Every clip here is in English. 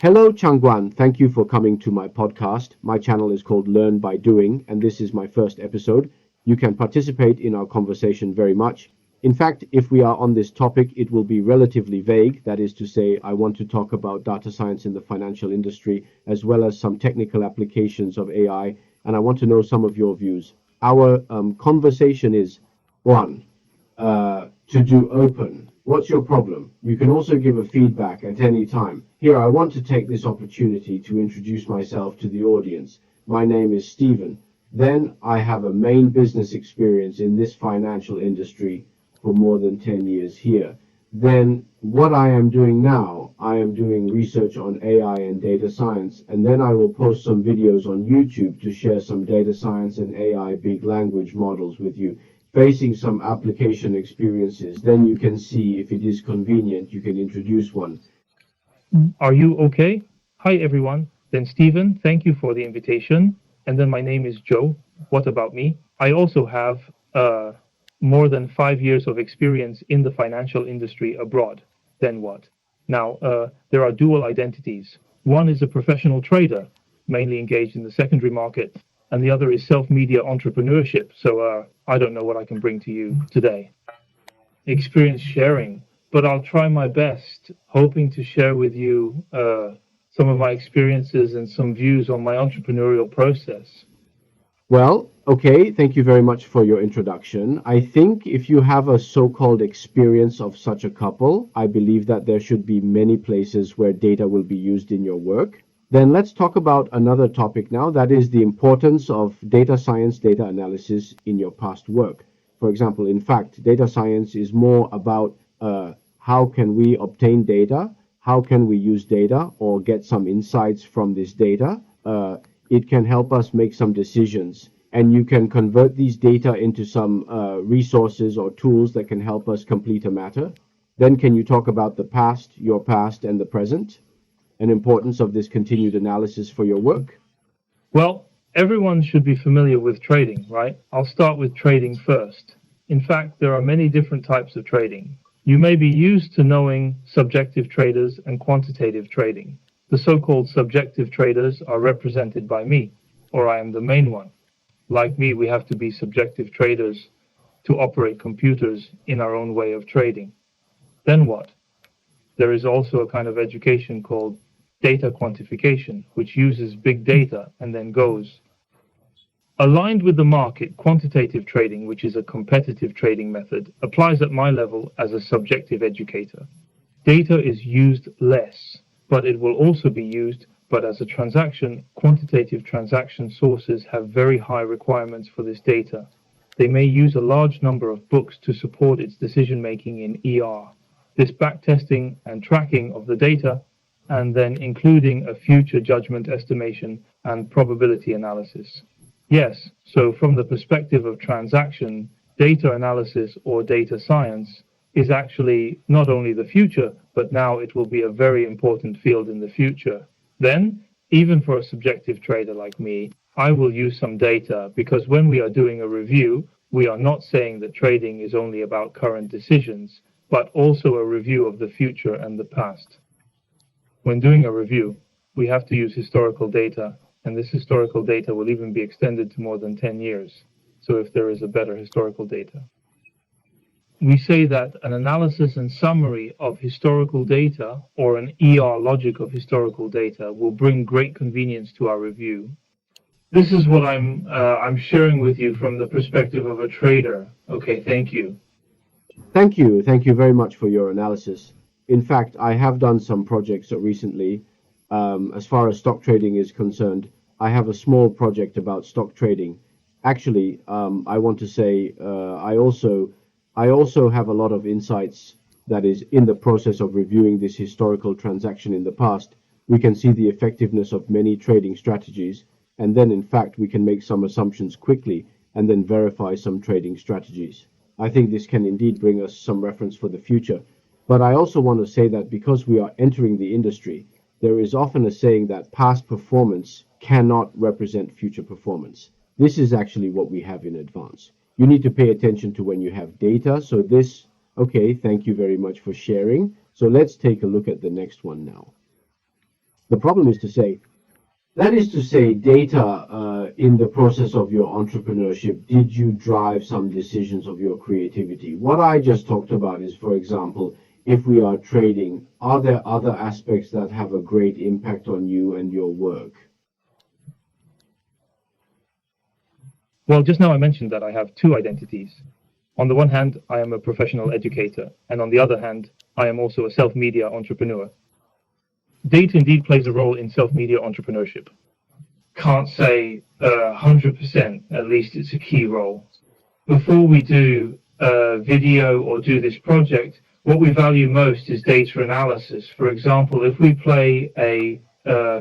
Hello, Changguan. Thank you for coming to my podcast. My channel is called Learn by Doing, and this is my first episode. You can participate in our conversation very much. In fact, if we are on this topic, it will be relatively vague. That is to say, I want to talk about data science in the financial industry, as well as some technical applications of AI, and I want to know some of your views. Our conversation is, one, to do open. What's your problem? You can also give a feedback at any time. Here, I want to take this opportunity to introduce myself to the audience. My name is Stephen. Then I have a main business experience in this financial industry for more than 10 years here. Then what I am doing now, I am doing research on AI and data science, and then I will post some videos on YouTube to share some data science and AI big language models with you, facing some application experiences. Then you can see if it is convenient, you can introduce one. Are you okay? Hi, everyone. Then Stephen, thank you for the invitation. And then my name is Joe. What about me? I also have more than 5 years of experience in the financial industry abroad. Then what? Now, there are dual identities. One is a professional trader, mainly engaged in the secondary market, and the other is self-media entrepreneurship. So I don't know what I can bring to you today. Experience sharing, but I'll try my best, hoping to share with you some of my experiences and some views on my entrepreneurial process. Well, okay, thank you very much for your introduction. I think if you have a so-called experience of such a couple, I believe that there should be many places where data will be used in your work. Then let's talk about another topic now, that is the importance of data science, data analysis in your past work. For example, in fact, data science is more about how can we obtain data, how can we use data or get some insights from this data. It can help us make some decisions, and you can convert these data into some resources or tools that can help us complete a matter. Then can you talk about the past, your past, and the present, and importance of this continued analysis for your work? Well, everyone should be familiar with trading, right? I'll start with trading first. In fact, there are many different types of trading. You may be used to knowing subjective traders and quantitative trading. The so-called subjective traders are represented by me, or I am the main one. Like me, we have to be subjective traders to operate computers in our own way of trading. Then what? There is also a kind of education called data quantification, which uses big data and then goes. Aligned with the market, quantitative trading, which is a competitive trading method, applies at my level as a subjective educator. Data is used less, but it will also be used, but as a transaction, quantitative transaction sources have very high requirements for this data. They may use a large number of books to support its decision-making in ER. This backtesting and tracking of the data, and then including a future judgment estimation and probability analysis. Yes, so from the perspective of transaction, data analysis or data science is actually not only the future, but now it will be a very important field in the future. Then, even for a subjective trader like me, I will use some data, because when we are doing a review, we are not saying that trading is only about current decisions, but also a review of the future and the past. When doing a review, we have to use historical data, and this historical data will even be extended to more than 10 years. So if there is a better historical data. We say that an analysis and summary of historical data, or an ER logic of historical data, will bring great convenience to our review. This is what I'm sharing with you from the perspective of a trader. Okay, thank you. Thank you. Thank you very much for your analysis. In fact, I have done some projects recently. As far as stock trading is concerned, I have a small project about stock trading. Actually, I want to say I also have a lot of insights that is in the process of reviewing this historical transaction in the past. We can see the effectiveness of many trading strategies, and then in fact we can make some assumptions quickly and then verify some trading strategies. I think this can indeed bring us some reference for the future. But I also want to say that because we are entering the industry, there is often a saying that past performance cannot represent future performance. This is actually what we have in advance. You need to pay attention to when you have data. So this, okay, thank you very much for sharing. So let's take a look at the next one now. The problem is to say, that is to say, data in the process of your entrepreneurship, did you drive some decisions of your creativity? What I just talked about is, for example, if we are trading, are there other aspects that have a great impact on you and your work? Well, just now I mentioned that I have two identities. On the one hand, I am a professional educator, and on the other hand, I am also a self-media entrepreneur. Data indeed plays a role in self-media entrepreneurship. Can't say 100%, at least it's a key role. Before we do a video or do this project, what we value most is data analysis. For example, if we play a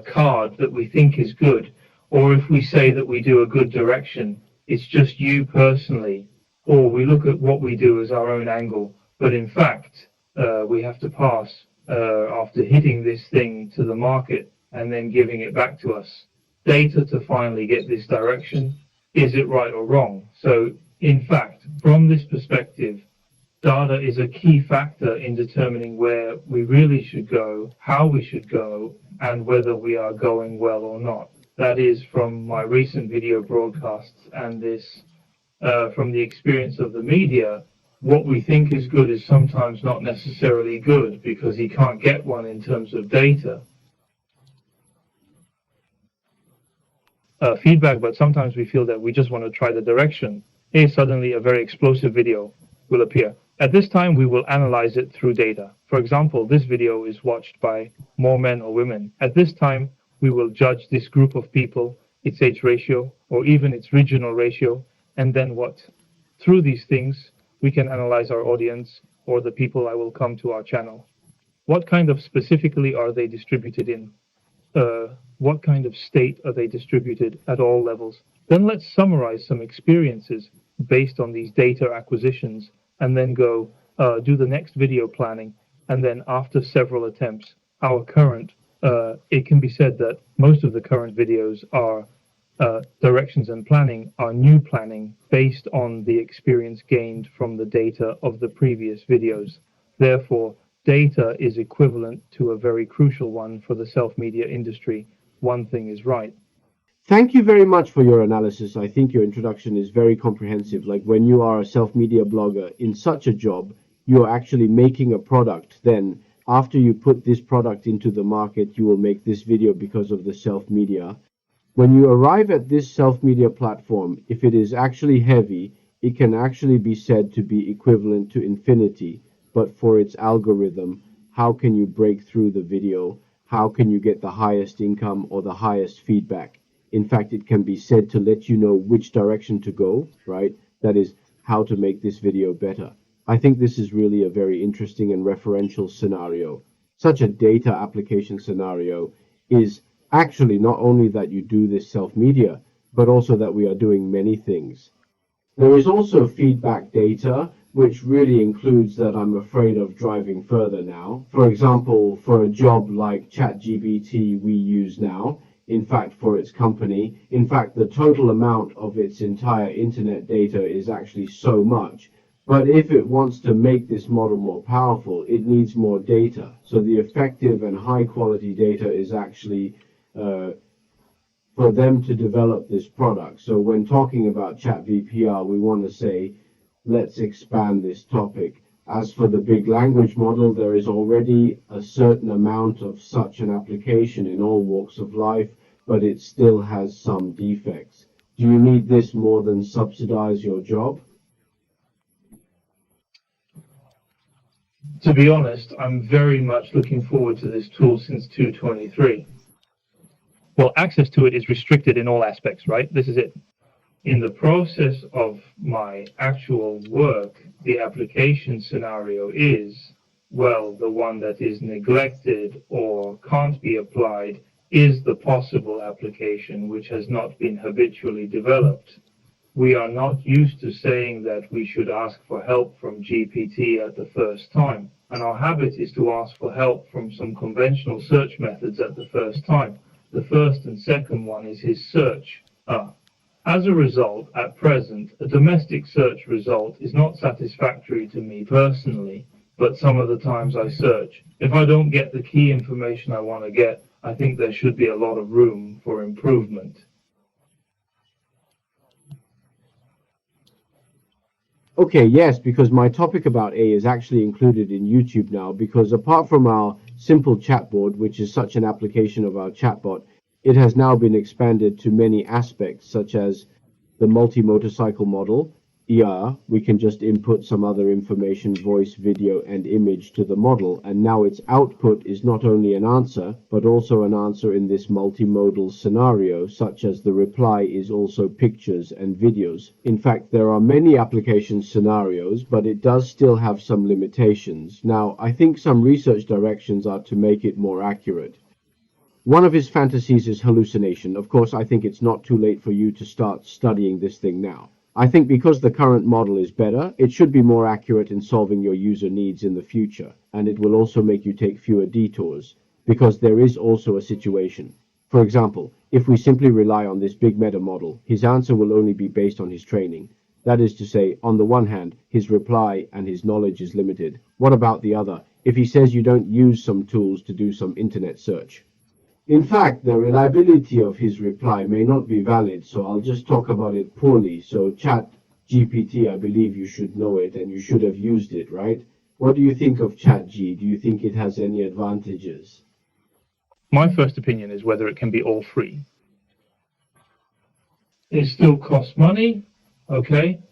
card that we think is good, or if we say that we do a good direction, it's just you personally, or we look at what we do as our own angle, but in fact, we have to pass after hitting this thing to the market and then giving it back to us. Data to finally get this direction. Is it right or wrong? So, in fact, from this perspective, data is a key factor in determining where we really should go, how we should go, and whether we are going well or not. That is from my recent video broadcasts and this, from the experience of the media. What we think is good is sometimes not necessarily good because you can't get one in terms of data. Feedback, but sometimes we feel that we just want to try the direction. Here suddenly a very explosive video will appear. At this time, we will analyze it through data. For example, this video is watched by more men or women. At this time, we will judge this group of people, its age ratio, or even its regional ratio, and then what? Through these things, we can analyze our audience or the people that will come to our channel. What kind of specifically are they distributed in? What kind of state are they distributed at all levels? Then let's summarize some experiences based on these data acquisitions and then go do the next video planning. And then after several attempts, our current, it can be said that most of the current videos are directions and planning are new planning based on the experience gained from the data of the previous videos. Therefore, data is equivalent to a very crucial one for the self-media industry. One thing is right. Thank you very much for your analysis. I think your introduction is very comprehensive. Like when you are a self-media blogger in such a job, you are actually making a product. Then after you put this product into the market, you will make this video because of the self-media. When you arrive at this self-media platform, if it is actually heavy, it can actually be said to be equivalent to infinity. But for its algorithm, how can you break through the video? How can you get the highest income or the highest feedback? In fact, it can be said to let you know which direction to go, right? That is, how to make this video better. I think this is really a very interesting and referential scenario. Such a data application scenario is actually not only that you do this self-media, but also that we are doing many things. There is also feedback data, which really includes that I'm afraid of driving further now. For example, for a job like ChatGPT we use now, in fact, for its company, in fact, the total amount of its entire internet data is actually so much. But if it wants to make this model more powerful, it needs more data. So the effective and high quality data is actually for them to develop this product. So when talking about ChatVPR, we want to say, let's expand this topic. As for the big language model, there is already a certain amount of such an application in all walks of life, but it still has some defects. Do you need this more than subsidize your job? To be honest, I'm very much looking forward to this tool since 2.23. Well, access to it is restricted in all aspects, right? This is it. In the process of my actual work, the application scenario is, well, the one that is neglected or can't be applied is the possible application which has not been habitually developed. We are not used to saying that we should ask for help from GPT at the first time, and our habit is to ask for help from some conventional search methods at the first time. The first and second one is his search. As a result, at present, a domestic search result is not satisfactory to me personally, but some of the times I search. If I don't get the key information I want to get, I think there should be a lot of room for improvement. Okay, yes, because my topic about A is actually included in YouTube now, because apart from our simple chatbot, which is such an application of our chatbot, it has now been expanded to many aspects, such as the multi-motorcycle model. We can just input some other information, voice, video, and image to the model, and now its output is not only an answer, but also an answer in this multimodal scenario, such as the reply is also pictures and videos. In fact, there are many application scenarios, but it does still have some limitations. Now, I think some research directions are to make it more accurate. One of his fantasies is hallucination. Of course, I think it's not too late for you to start studying this thing now. I think because the current model is better, it should be more accurate in solving your user needs in the future, and it will also make you take fewer detours, because there is also a situation. For example, if we simply rely on this big meta model, his answer will only be based on his training. That is to say, on the one hand, his reply and his knowledge is limited. What about the other? If he says you don't use some tools to do some internet search? In fact, the reliability of his reply may not be valid, so I'll just talk about it poorly. So ChatGPT, I believe you should know it and you should have used it, right? What do you think of ChatG? Do you think it has any advantages? My first opinion is whether it can be all free. It still costs money, okay?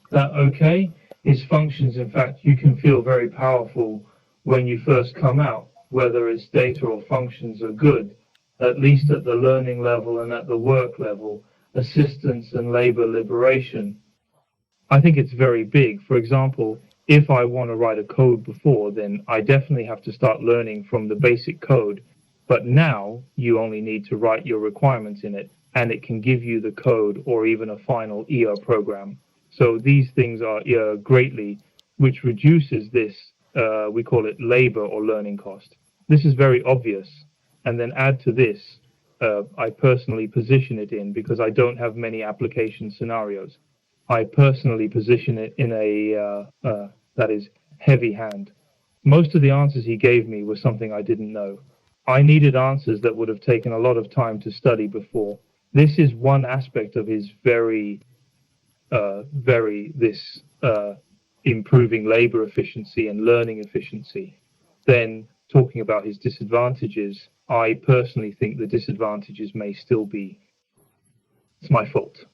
Its functions, in fact, you can feel very powerful when you first come out, whether its data or functions are good. At least at the learning level and at the work level, assistance and labor liberation. I think it's very big. For example, if I want to write a code before, then I definitely have to start learning from the basic code. But now you only need to write your requirements in it, and it can give you the code or even a final program. So these things are greatly, which reduces this, we call it labor or learning cost. This is very obvious. And then add to this, I personally position it in, because I don't have many application scenarios. I personally position it in a, that is, heavy hand. Most of the answers he gave me were something I didn't know. I needed answers that would have taken a lot of time to study before. This is one aspect of his improving labor efficiency and learning efficiency. Then talking about his disadvantages, I personally think the disadvantages may still be, it's my fault.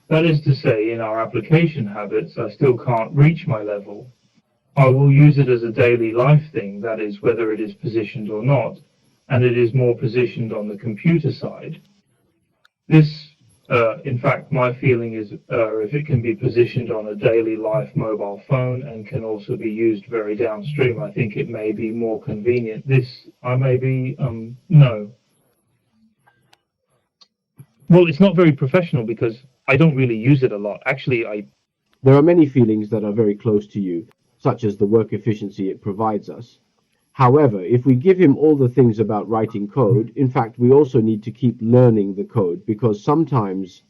That is to say, in our application habits, I still can't reach my level. I will use it as a daily life thing, that is, whether it is positioned or not, and it is more positioned on the computer side. This, in fact, my feeling is if it can be positioned on a daily life mobile phone and can also be used very downstream, I think it may be more convenient. This, I may be, no. Well, it's not very professional because I don't really use it a lot. Actually, There are many feelings that are very close to you, such as the work efficiency it provides us. However, if we give him all the things about writing code, in fact, we also need to keep learning the code, because sometimes,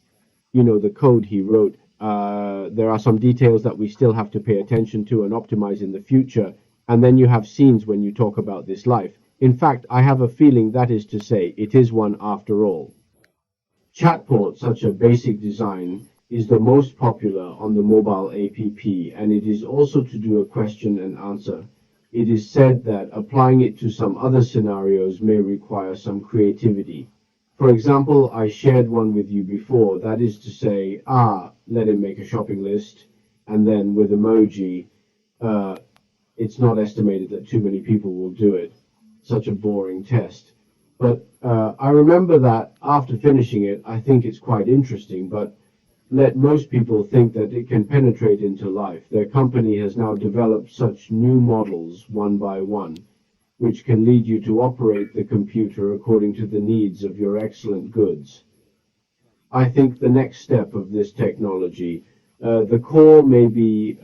the code he wrote, there are some details that we still have to pay attention to and optimize in the future. And then you have scenes when you talk about this life. In fact, I have a feeling that is to say, it is one after all. Chatbot, such a basic design, is the most popular on the mobile app, and it is also to do a question and answer. It is said that applying it to some other scenarios may require some creativity. For example, I shared one with you before, that is to say, let him make a shopping list, and then with emoji, it's not estimated that too many people will do it. Such a boring test. But I remember that after finishing it, I think it's quite interesting, but let most people think that it can penetrate into life. Their company has now developed such new models, one by one, which can lead you to operate the computer according to the needs of your excellent goods. I think the next step of this technology, the core may be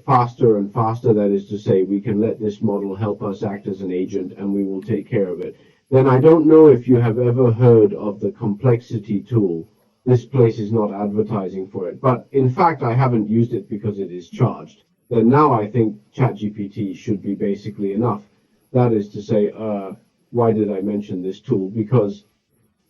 faster and faster, that is to say, we can let this model help us act as an agent and we will take care of it. Then I don't know if you have ever heard of the Perplexity tool. This place is not advertising for it, but in fact I haven't used it because it is charged. Then now I think ChatGPT should be basically enough. That is to say, Why did I mention this tool? Because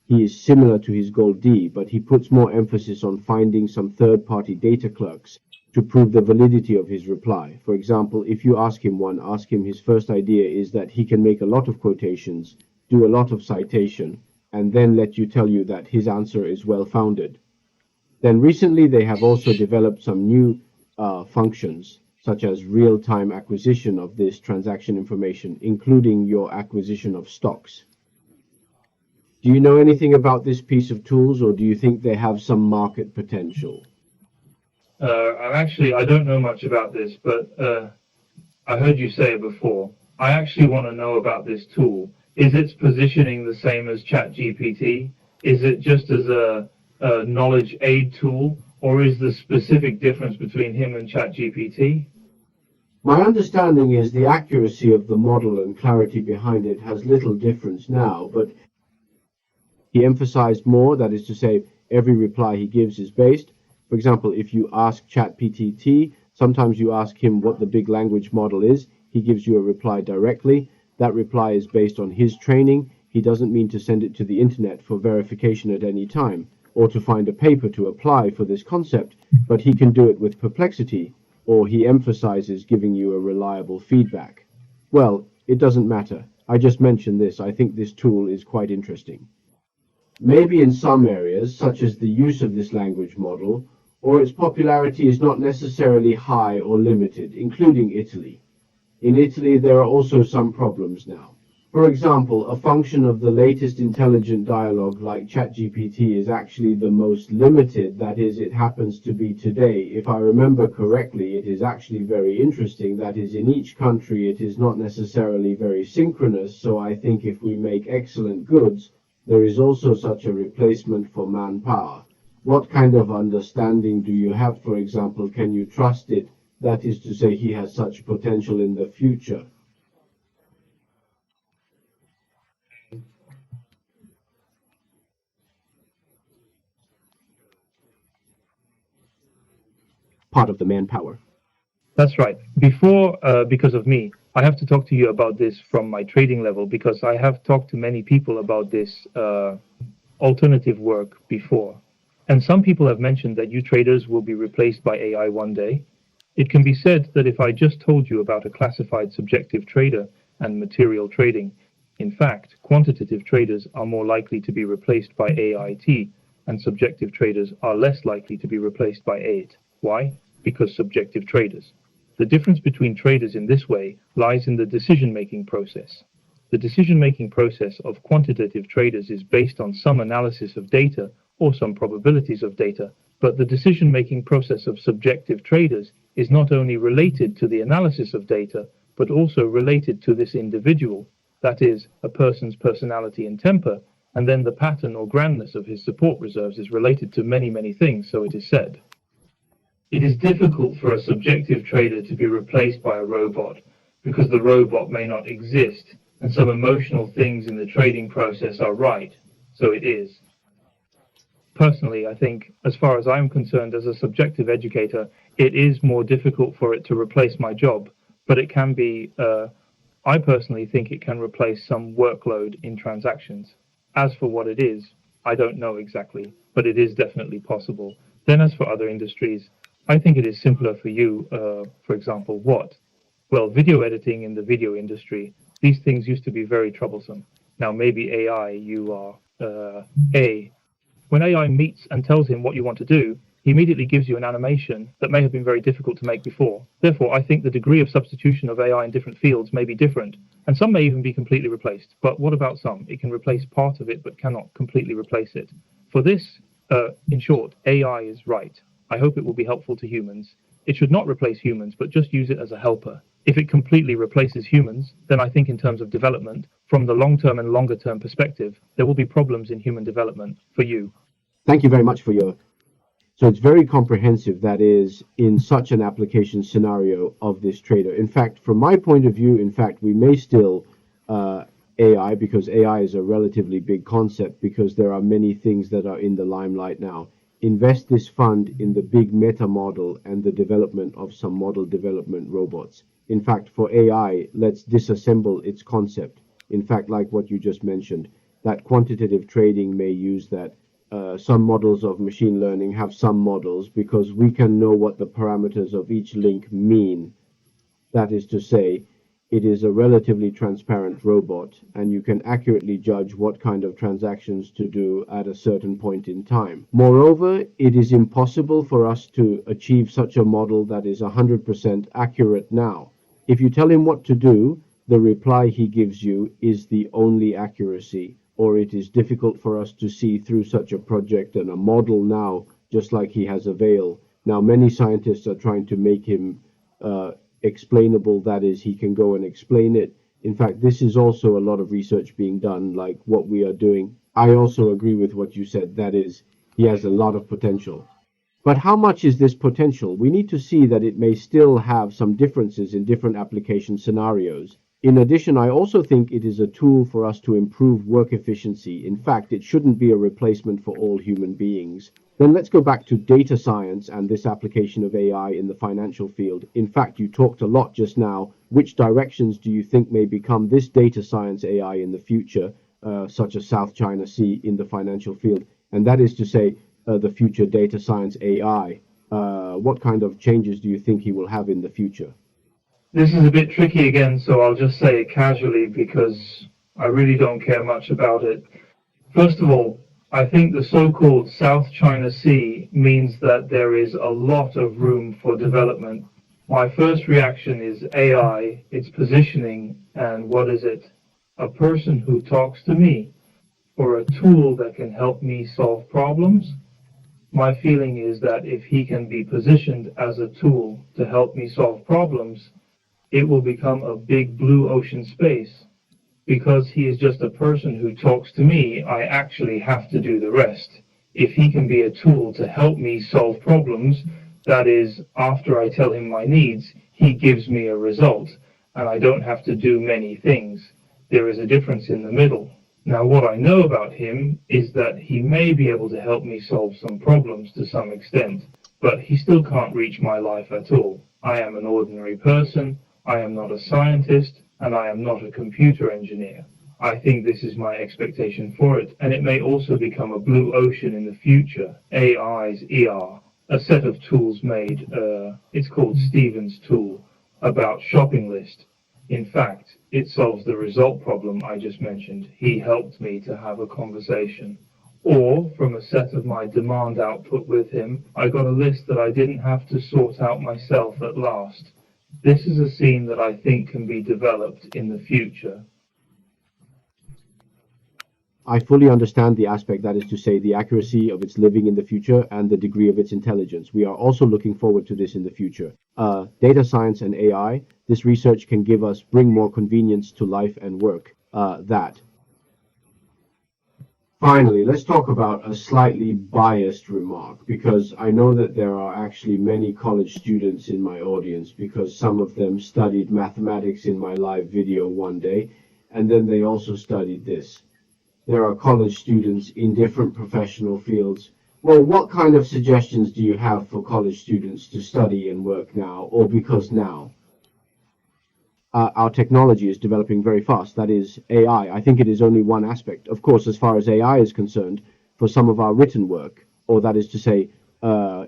he is similar to his goal D, but he puts more emphasis on finding some third-party data clerks to prove the validity of his reply. For example, if you ask him his first idea is that he can make a lot of quotations, do a lot of citation, and then let you tell you that his answer is well-founded. Then recently they have also developed some new functions, such as real-time acquisition of this transaction information, including your acquisition of stocks. Do you know anything about this piece of tools, or do you think they have some market potential? I don't know much about this, but I heard you say it before. I actually want to know about this tool. Is its positioning the same as ChatGPT? Is it just as a knowledge aid tool, or is the specific difference between him and ChatGPT? My understanding is the accuracy of the model and clarity behind it has little difference now, but he emphasized more, that is to say, every reply he gives is based. For example, if you ask ChatGPT, sometimes you ask him what the big language model is, he gives you a reply directly. That reply is based on his training. He doesn't mean to send it to the internet for verification at any time, or to find a paper to apply for this concept, but he can do it with Perplexity, or he emphasizes giving you a reliable feedback. Well, it doesn't matter. I just mentioned this. I think this tool is quite interesting. Maybe in some areas, such as the use of this language model, or its popularity is not necessarily high or limited, including Italy. In Italy, there are also some problems now. For example, a function of the latest intelligent dialogue like ChatGPT is actually the most limited, that is, it happens to be today. If I remember correctly, it is actually very interesting, that is, in each country it is not necessarily very synchronous, so I think if we make excellent goods, there is also such a replacement for manpower. What kind of understanding do you have, for example, can you trust it? That is to say, he has such potential in the future. Part of the manpower. That's right. Before, because of me, I have to talk to you about this from my trading level, because I have talked to many people about this alternative work before. And some people have mentioned that you traders will be replaced by AI one day. It can be said that if I just told you about a classified subjective trader and material trading, in fact, quantitative traders are more likely to be replaced by AIT, and subjective traders are less likely to be replaced by AIT. Why? Because subjective traders. The difference between traders in this way lies in the decision-making process. The decision-making process of quantitative traders is based on some analysis of data or some probabilities of data, but the decision-making process of subjective traders is not only related to the analysis of data, but also related to this individual, that is, a person's personality and temper, and then the pattern or grandness of his support reserves is related to many, many things, so it is said. It is difficult for a subjective trader to be replaced by a robot because the robot may not exist, and some emotional things in the trading process are right, so it is. Personally, I think, as far as I'm concerned as a subjective educator, it is more difficult for it to replace my job, but it can be, I personally think it can replace some workload in transactions. As for what it is, I don't know exactly, but it is definitely possible. Then as for other industries, I think it is simpler for you, for example, what? Well, video editing in the video industry, these things used to be very troublesome. Now maybe AI, you are, when AI meets and tells him what you want to do, he immediately gives you an animation that may have been very difficult to make before. Therefore, I think the degree of substitution of AI in different fields may be different, and some may even be completely replaced. But what about some? It can replace part of it, but cannot completely replace it. For this, in short, AI is right. I hope it will be helpful to humans. It should not replace humans, but just use it as a helper. If it completely replaces humans, then I think in terms of development, from the long-term and longer-term perspective, there will be problems in human development for you. Thank you very much for your... So it's very comprehensive, that is, in such an application scenario of this trader. In fact, from my point of view, we may still AI, because AI is a relatively big concept, because there are many things that are in the limelight now. Invest this fund in the big meta model and the development of some model development robots. In fact, for AI, let's disassemble its concept. In fact, like what you just mentioned, that quantitative trading may use that. Some models of machine learning have some models because we can know what the parameters of each link mean. That is to say, it is a relatively transparent robot, and you can accurately judge what kind of transactions to do at a certain point in time. Moreover, it is impossible for us to achieve such a model that is 100% accurate now. If you tell him what to do, the reply he gives you is the only accuracy, or it is difficult for us to see through such a project and a model now, just like he has a veil. Now, many scientists are trying to make him explainable, that is, he can go and explain it. In fact, this is also a lot of research being done, like what we are doing. I also agree with what you said, that is, he has a lot of potential. But how much is this potential? We need to see that it may still have some differences in different application scenarios. In addition, I also think it is a tool for us to improve work efficiency. In fact, it shouldn't be a replacement for all human beings. Then let's go back to data science and this application of AI in the financial field. In fact, you talked a lot just now. Which directions do you think may become this data science AI in the future, such as South China Sea in the financial field? And that is to say, the future data science AI. What kind of changes do you think he will have in the future? This is a bit tricky again, so I'll just say it casually because I really don't care much about it. First of all, I think the so-called South China Sea means that there is a lot of room for development. My first reaction is AI, its positioning, and what is it? A person who talks to me, or a tool that can help me solve problems? My feeling is that if he can be positioned as a tool to help me solve problems, it will become a big blue ocean space. Because he is just a person who talks to me, I actually have to do the rest. If he can be a tool to help me solve problems, that is, after I tell him my needs, he gives me a result, and I don't have to do many things. There is a difference in the middle. Now, what I know about him is that he may be able to help me solve some problems to some extent, but he still can't reach my life at all. I am an ordinary person, I am not a scientist, and I am not a computer engineer. I think this is my expectation for it, and it may also become a blue ocean in the future. AI's ER, a set of tools made, it's called Stephen's tool, about shopping list. In fact, it solves the result problem I just mentioned. He helped me to have a conversation. Or, from a set of my demand output with him, I got a list that I didn't have to sort out myself at last. This is a scene that I think can be developed in the future. I fully understand the aspect, that is to say, the accuracy of its living in the future and the degree of its intelligence. We are also looking forward to this in the future. Data science and AI, this research can bring more convenience to life and work. Finally, let's talk about a slightly biased remark, because I know that there are actually many college students in my audience, because some of them studied mathematics in my live video one day, and then they also studied this. There are college students in different professional fields. Well, what kind of suggestions do you have for college students to study and work now, or because now? Our technology is developing very fast. That is AI. I think it is only one aspect. Of course, as far as AI is concerned, for some of our written work, or that is to say,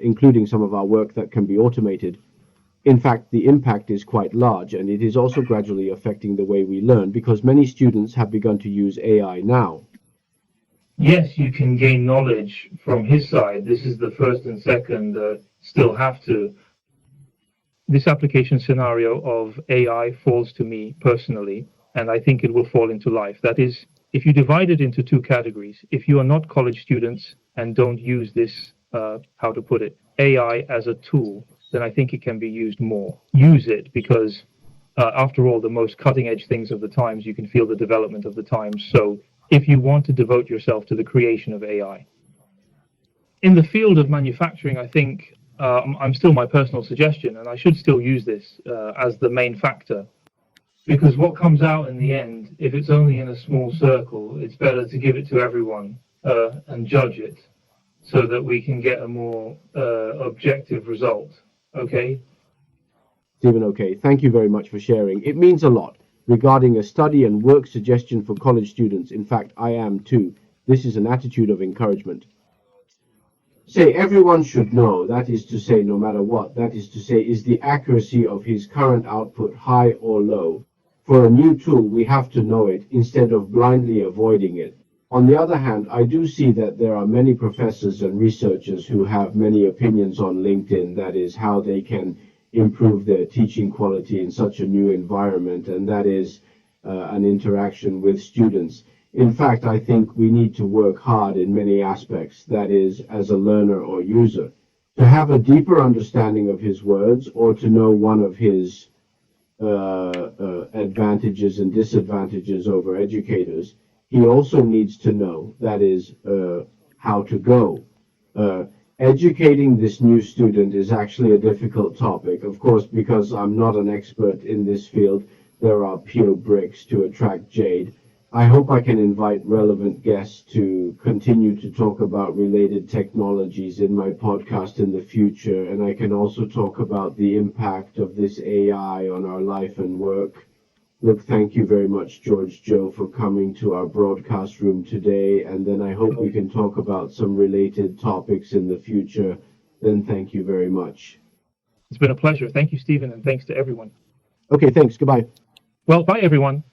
including some of our work that can be automated, in fact, the impact is quite large, and it is also gradually affecting the way we learn, because many students have begun to use AI now. Yes, you can gain knowledge from his side. This is the first and second, still have to. This application scenario of AI falls to me personally, and I think it will fall into life. That is, if you divide it into two categories, if you are not college students and don't use this, AI as a tool, then I think it can be used more. Use it because, after all, the most cutting-edge things of the times, you can feel the development of the times. So if you want to devote yourself to the creation of AI. In the field of manufacturing, I think I'm still my personal suggestion, and I should still use this as the main factor. Because what comes out in the end, if it's only in a small circle, it's better to give it to everyone and judge it so that we can get a more objective result. Okay? Stephen, okay. Thank you very much for sharing. It means a lot. regarding a study and work suggestion for college students. In fact, I am too. This is an attitude of encouragement. Say everyone should know, that is to say no matter what, that is to say is the accuracy of his current output high or low. For a new tool, we have to know it instead of blindly avoiding it. On the other hand, I do see that there are many professors and researchers who have many opinions on LinkedIn, that is how they can improve their teaching quality in such a new environment, and that is an interaction with students. In fact, I think we need to work hard in many aspects, that is, as a learner or user, to have a deeper understanding of his words or to know one of his advantages and disadvantages over educators. He also needs to know, that is, how to go. Educating this new student is actually a difficult topic, of course, because I'm not an expert in this field. There are pure bricks to attract jade. I hope I can invite relevant guests to continue to talk about related technologies in my podcast in the future, and I can also talk about the impact of this AI on our life and work. Look, thank you very much, Georgio, for coming to our broadcast room today, and then I hope we can talk about some related topics in the future. Then thank you very much. It's been a pleasure. Thank you, Stephen, and thanks to everyone. Okay, thanks. Goodbye. Well, bye, everyone.